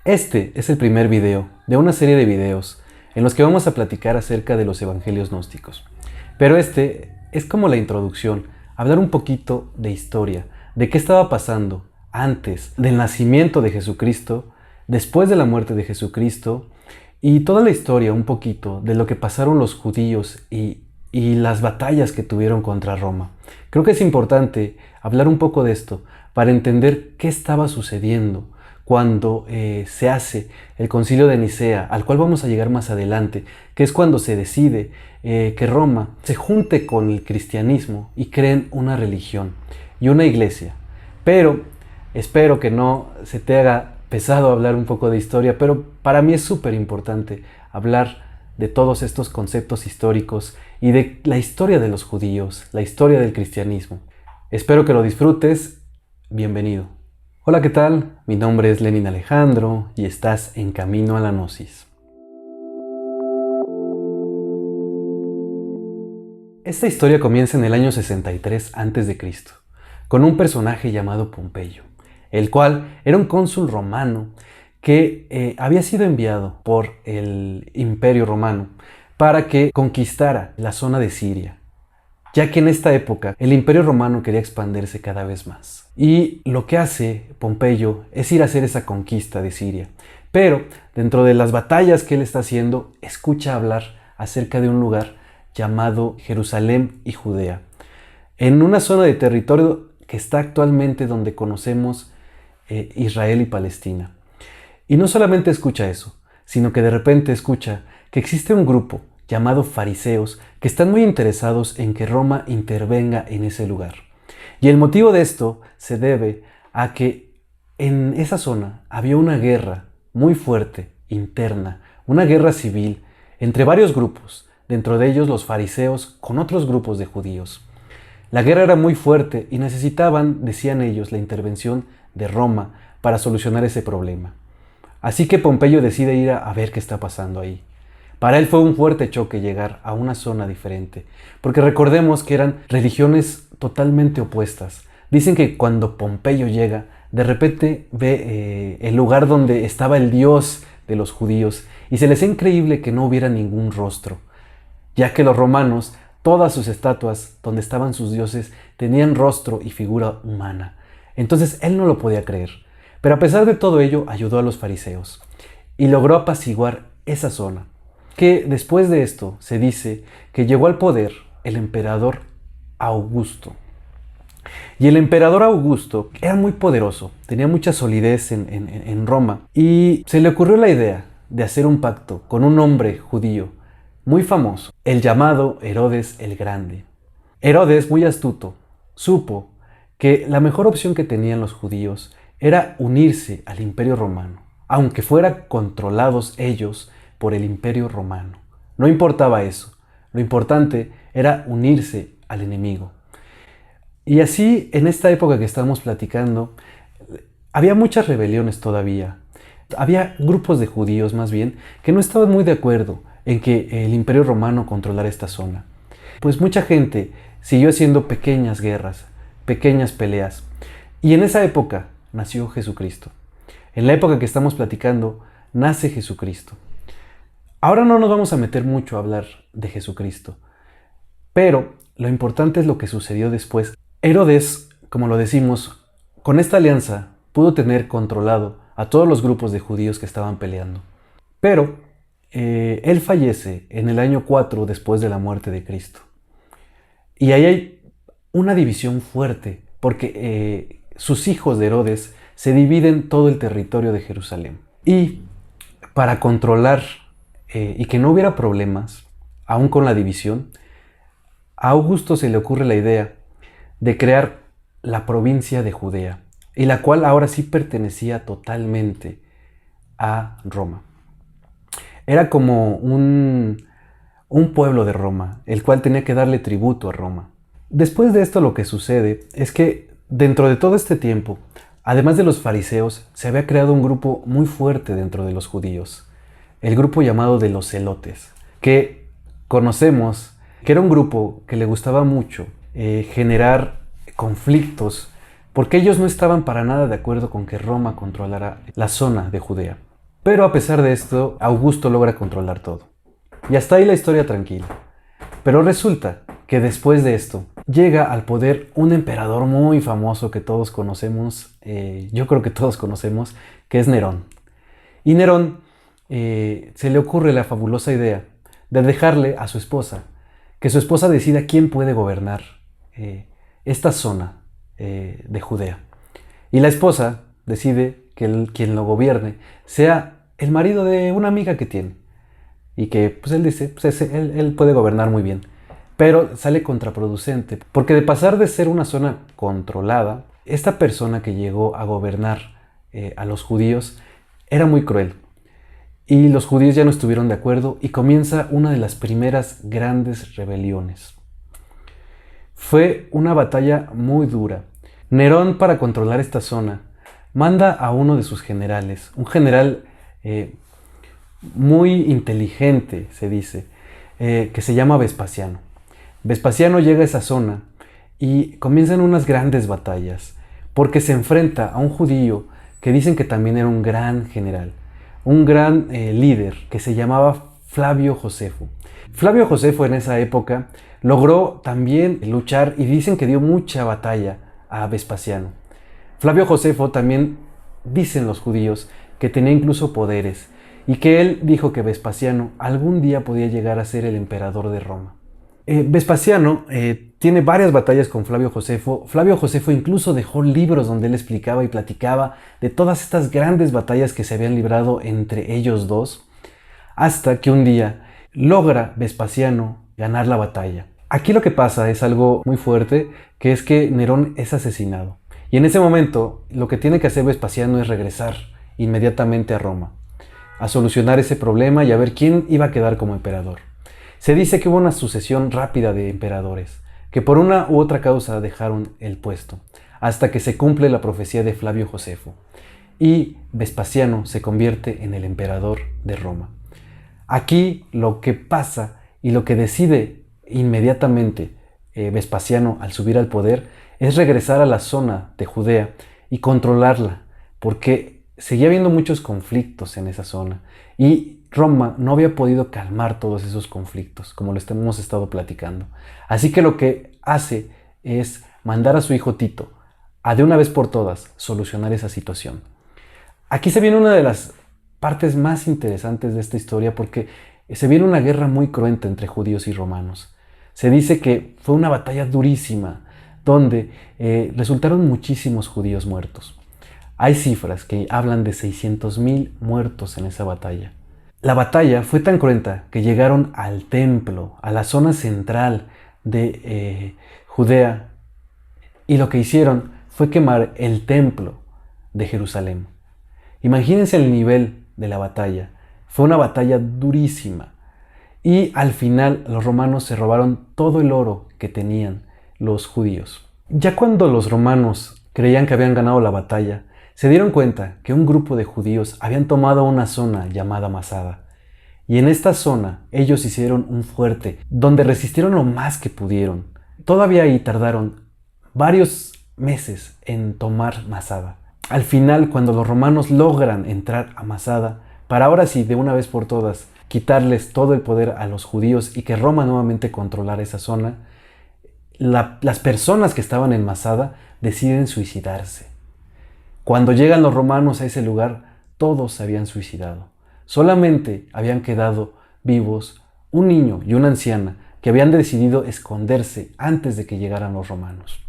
Este es el primer video de una serie de videos en los que vamos a platicar acerca de los evangelios gnósticos. Pero este es como la introducción, hablar un poquito de historia, de qué estaba pasando antes del nacimiento de Jesucristo, después de la muerte de Jesucristo, y toda la historia un poquito de lo que pasaron los judíos y las batallas que tuvieron contra Roma. Creo que es importante hablar un poco de esto para entender qué estaba sucediendo cuando se hace el Concilio de Nicea, al cual vamos a llegar más adelante, que es cuando se decide que Roma se junte con el cristianismo y creen una religión y una iglesia. Pero espero que no se te haga pesado hablar un poco de historia, pero para mí es súper importante hablar de todos estos conceptos históricos y de la historia de los judíos, la historia del cristianismo. Espero que lo disfrutes. Bienvenido. Hola, ¿qué tal? Mi nombre es Lenin Alejandro y estás en Camino a la Gnosis. Esta historia comienza en el año 63 a.C., con un personaje llamado Pompeyo, el cual era un cónsul romano que había sido enviado por el Imperio Romano para que conquistara la zona de Siria, ya que en esta época el Imperio Romano quería expandirse cada vez más. Y lo que hace Pompeyo es ir a hacer esa conquista de Siria. Pero dentro de las batallas que él está haciendo, escucha hablar acerca de un lugar llamado Jerusalén y Judea, en una zona de territorio que está actualmente donde conocemos Israel y Palestina. Y no solamente escucha eso, sino que de repente escucha que existe un grupo llamado fariseos que están muy interesados en que Roma intervenga en ese lugar. Y el motivo de esto se debe a que en esa zona había una guerra muy fuerte, interna, una guerra civil entre varios grupos, dentro de ellos los fariseos con otros grupos de judíos. La guerra era muy fuerte y necesitaban, decían ellos, la intervención de Roma para solucionar ese problema. Así que Pompeyo decide ir a ver qué está pasando ahí. Para él fue un fuerte choque llegar a una zona diferente, porque recordemos que eran religiones totalmente opuestas. Dicen que cuando Pompeyo llega, de repente ve el lugar donde estaba el dios de los judíos y se les hace increíble que no hubiera ningún rostro, ya que los romanos, todas sus estatuas donde estaban sus dioses tenían rostro y figura humana. Entonces él no lo podía creer, pero a pesar de todo ello ayudó a los fariseos y logró apaciguar esa zona. Que después de esto se dice que llegó al poder el emperador Augusto. Y el emperador Augusto era muy poderoso, tenía mucha solidez en Roma, y se le ocurrió la idea de hacer un pacto con un hombre judío muy famoso, el llamado Herodes el Grande. Herodes, muy astuto, supo que la mejor opción que tenían los judíos era unirse al Imperio Romano, aunque fueran controlados ellos por el Imperio Romano. No importaba eso, lo importante era unirse al enemigo. Y así, en esta época que estamos platicando, había muchas rebeliones todavía. Había grupos de judíos, más bien, que no estaban muy de acuerdo en que el Imperio Romano controlara esta zona. Pues mucha gente siguió haciendo pequeñas guerras, pequeñas peleas. Y en esa época nació Jesucristo. En la época que estamos platicando, nace Jesucristo. Ahora no nos vamos a meter mucho a hablar de Jesucristo, pero lo importante es lo que sucedió después. Herodes, como lo decimos, con esta alianza pudo tener controlado a todos los grupos de judíos que estaban peleando. Pero él fallece en el año 4 después de la muerte de Cristo. Y ahí hay una división fuerte, porque sus hijos de Herodes se dividen todo el territorio de Jerusalén. Y para controlar y que no hubiera problemas, aún con la división, a Augusto se le ocurre la idea de crear la provincia de Judea, y la cual ahora sí pertenecía totalmente a Roma. Era como un pueblo de Roma, el cual tenía que darle tributo a Roma. Después de esto, lo que sucede es que dentro de todo este tiempo, además de los fariseos, se había creado un grupo muy fuerte dentro de los judíos, el grupo llamado de los celotes, que conocemos que era un grupo que le gustaba mucho generar conflictos, porque ellos no estaban para nada de acuerdo con que Roma controlara la zona de Judea. Pero a pesar de esto, Augusto logra controlar todo. Y hasta ahí la historia tranquila. Pero resulta que después de esto llega al poder un emperador muy famoso que todos conocemos, yo creo que todos conocemos, que es Nerón. Y Nerón se le ocurre la fabulosa idea de dejarle a su esposa, que su esposa decida quién puede gobernar esta zona de Judea. Y la esposa decide que quien lo gobierne sea el marido de una amiga que tiene. Y que pues él dice, pues él puede gobernar muy bien. Pero sale contraproducente, porque de pasar de ser una zona controlada, esta persona que llegó a gobernar a los judíos era muy cruel. Y los judíos ya no estuvieron de acuerdo y comienza una de las primeras grandes rebeliones. Fue una batalla muy dura. Nerón, para controlar esta zona, manda a uno de sus generales, un general muy inteligente, se dice, que se llama Vespasiano. Vespasiano llega a esa zona y comienzan unas grandes batallas, porque se enfrenta a un judío que dicen que también era un gran general, un gran líder que se llamaba Flavio Josefo. Flavio Josefo en esa época logró también luchar y dicen que dio mucha batalla a Vespasiano. Flavio Josefo también, dicen los judíos, que tenía incluso poderes y que él dijo que Vespasiano algún día podía llegar a ser el emperador de Roma. Vespasiano tiene varias batallas con Flavio Josefo. Flavio Josefo incluso dejó libros donde él explicaba y platicaba de todas estas grandes batallas que se habían librado entre ellos dos, hasta que un día logra Vespasiano ganar la batalla. Aquí lo que pasa es algo muy fuerte, que es que Nerón es asesinado. Y en ese momento lo que tiene que hacer Vespasiano es regresar inmediatamente a Roma, a solucionar ese problema y a ver quién iba a quedar como emperador. Se dice que hubo una sucesión rápida de emperadores, que por una u otra causa dejaron el puesto, hasta que se cumple la profecía de Flavio Josefo, y Vespasiano se convierte en el emperador de Roma. Aquí lo que pasa y lo que decide inmediatamente Vespasiano al subir al poder es regresar a la zona de Judea y controlarla, porque seguía habiendo muchos conflictos en esa zona y Roma no había podido calmar todos esos conflictos, como lo hemos estado platicando. Así que lo que hace es mandar a su hijo Tito a de una vez por todas solucionar esa situación. Aquí se viene una de las partes más interesantes de esta historia, porque se viene una guerra muy cruenta entre judíos y romanos. Se dice que fue una batalla durísima, donde resultaron muchísimos judíos muertos. Hay cifras que hablan de 600,000 muertos en esa batalla. La batalla fue tan cruenta que llegaron al templo, a la zona central de Judea, y lo que hicieron fue quemar el templo de Jerusalén. Imagínense el nivel de la batalla. Fue una batalla durísima. Y al final los romanos se robaron todo el oro que tenían los judíos. Ya cuando los romanos creían que habían ganado la batalla, se dieron cuenta que un grupo de judíos habían tomado una zona llamada Masada. Y en esta zona ellos hicieron un fuerte donde resistieron lo más que pudieron. Todavía ahí tardaron varios meses en tomar Masada. Al final, cuando los romanos logran entrar a Masada, para ahora sí, de una vez por todas, quitarles todo el poder a los judíos y que Roma nuevamente controlara esa zona, las personas que estaban en Masada deciden suicidarse. Cuando llegan los romanos a ese lugar, todos se habían suicidado. Solamente habían quedado vivos un niño y una anciana que habían decidido esconderse antes de que llegaran los romanos.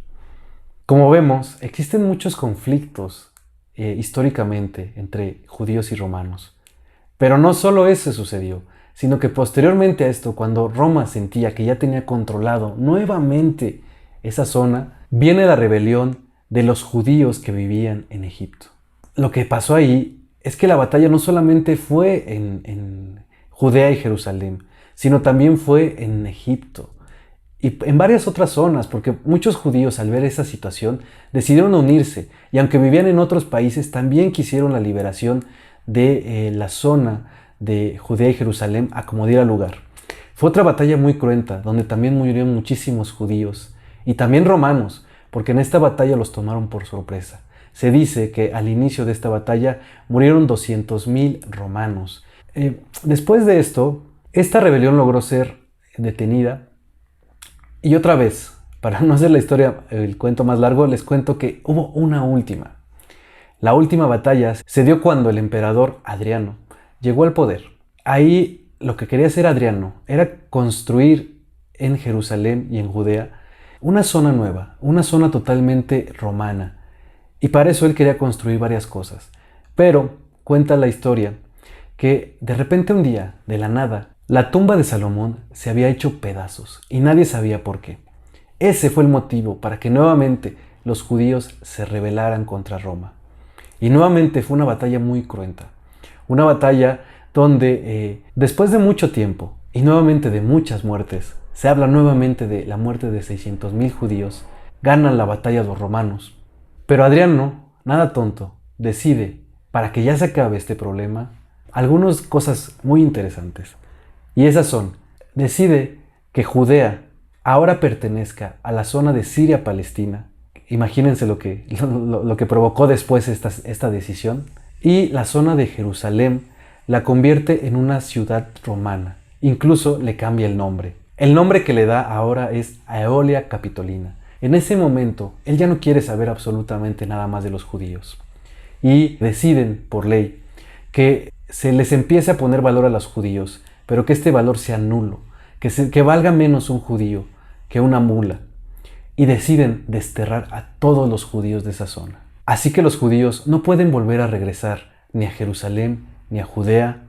Como vemos, existen muchos conflictos históricamente entre judíos y romanos. Pero no solo eso sucedió, sino que posteriormente a esto, cuando Roma sentía que ya tenía controlado nuevamente esa zona, viene la rebelión de los judíos que vivían en Egipto. Lo que pasó ahí es que la batalla no solamente fue en Judea y Jerusalén, sino también fue en Egipto y en varias otras zonas, porque muchos judíos al ver esa situación decidieron unirse y aunque vivían en otros países también quisieron la liberación de la zona de Judea y Jerusalén a como diera lugar. Fue otra batalla muy cruenta donde también murieron muchísimos judíos y también romanos, porque en esta batalla los tomaron por sorpresa. se dice que al inicio de esta batalla murieron 200.000 romanos. Después de esto, esta rebelión logró ser detenida. Y otra vez, para no hacer la historia, el cuento más largo, les cuento que hubo una última. La última batalla se dio cuando el emperador Adriano llegó al poder. Ahí lo que quería hacer Adriano era construir en Jerusalén y en Judea una zona nueva, una zona totalmente romana. Y para eso él quería construir varias cosas. Pero cuenta la historia que de repente un día, de la nada, la tumba de Salomón se había hecho pedazos y nadie sabía por qué. Ese fue el motivo para que nuevamente los judíos se rebelaran contra Roma. Y nuevamente fue una batalla muy cruenta. Una batalla donde después de mucho tiempo y nuevamente de muchas muertes, se habla nuevamente de la muerte de 600.000 judíos, ganan la batalla los romanos. Pero Adriano, nada tonto, decide, para que ya se acabe este problema, algunas cosas muy interesantes. Y esas son, decide que Judea ahora pertenezca a la zona de Siria-Palestina. Imagínense lo que provocó después esta decisión. Y la zona de Jerusalén la convierte en una ciudad romana. Incluso le cambia el nombre. El nombre que le da ahora es Aelia Capitolina. En ese momento, él ya no quiere saber absolutamente nada más de los judíos. Y deciden, por ley, que se les empiece a poner valor a los judíos, pero que este valor sea nulo, que valga menos un judío que una mula. Y deciden desterrar a todos los judíos de esa zona. Así que los judíos no pueden volver a regresar ni a Jerusalén ni a Judea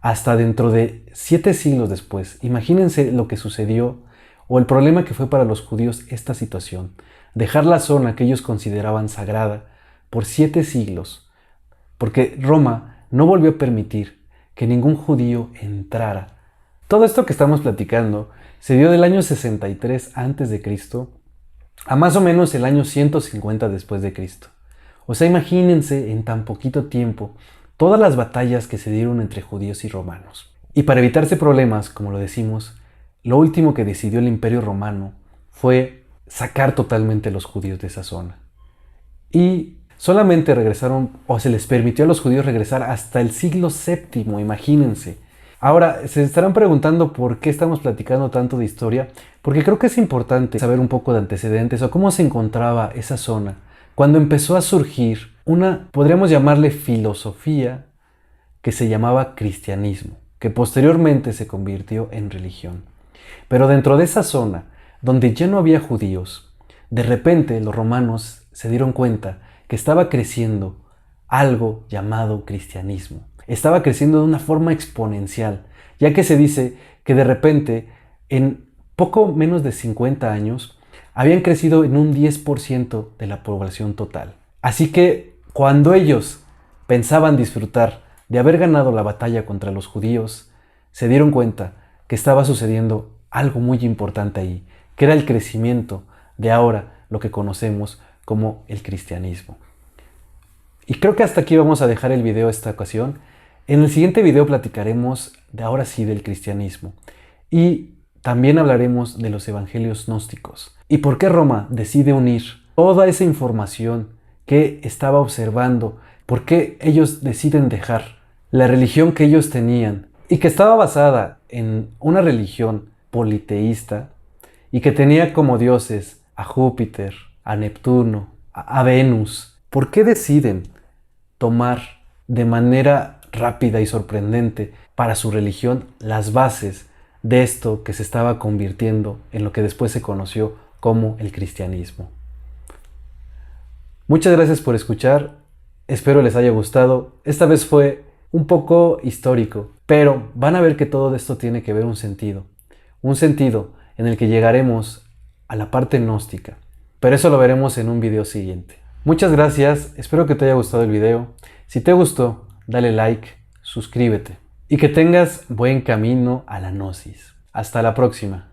hasta dentro de 7 siglos después. Imagínense lo que sucedió o el problema que fue para los judíos esta situación. Dejar la zona que ellos consideraban sagrada por 7 siglos, porque Roma no volvió a permitir que ningún judío entrara. Todo esto que estamos platicando se dio del año 63 a.C. a más o menos el año 150 después de Cristo. O sea, imagínense en tan poquito tiempo todas las batallas que se dieron entre judíos y romanos. Y para evitarse problemas, como lo decimos, lo último que decidió el Imperio Romano fue sacar totalmente a los judíos de esa zona. Y solamente regresaron, o se les permitió a los judíos regresar hasta el siglo VII, imagínense. Ahora, se estarán preguntando por qué estamos platicando tanto de historia, porque creo que es importante saber un poco de antecedentes o cómo se encontraba esa zona cuando empezó a surgir una, podríamos llamarle filosofía, que se llamaba cristianismo, que posteriormente se convirtió en religión. Pero dentro de esa zona, donde ya no había judíos, de repente los romanos se dieron cuenta que estaba creciendo algo llamado cristianismo. Estaba creciendo de una forma exponencial, ya que se dice que de repente, en poco menos de 50 años, habían crecido en un 10% de la población total. Así que cuando ellos pensaban disfrutar de haber ganado la batalla contra los judíos, se dieron cuenta que estaba sucediendo algo muy importante ahí, que era el crecimiento de ahora lo que conocemos como el cristianismo. Y creo que hasta aquí vamos a dejar el video esta ocasión. En el siguiente video platicaremos de ahora sí del cristianismo y también hablaremos de los evangelios gnósticos y por qué Roma decide unir toda esa información que estaba observando, por qué ellos deciden dejar la religión que ellos tenían y que estaba basada en una religión politeísta y que tenía como dioses a Júpiter, a Neptuno, a Venus. ¿Por qué deciden tomar de manera rápida y sorprendente para su religión las bases de esto que se estaba convirtiendo en lo que después se conoció como el cristianismo? Muchas gracias por escuchar, espero les haya gustado. Esta vez fue un poco histórico, pero van a ver que todo esto tiene que ver un sentido en el que llegaremos a la parte gnóstica, pero eso lo veremos en un video siguiente. Muchas gracias, espero que te haya gustado el video. Si te gustó, dale like, suscríbete y que tengas buen camino a la gnosis. Hasta la próxima.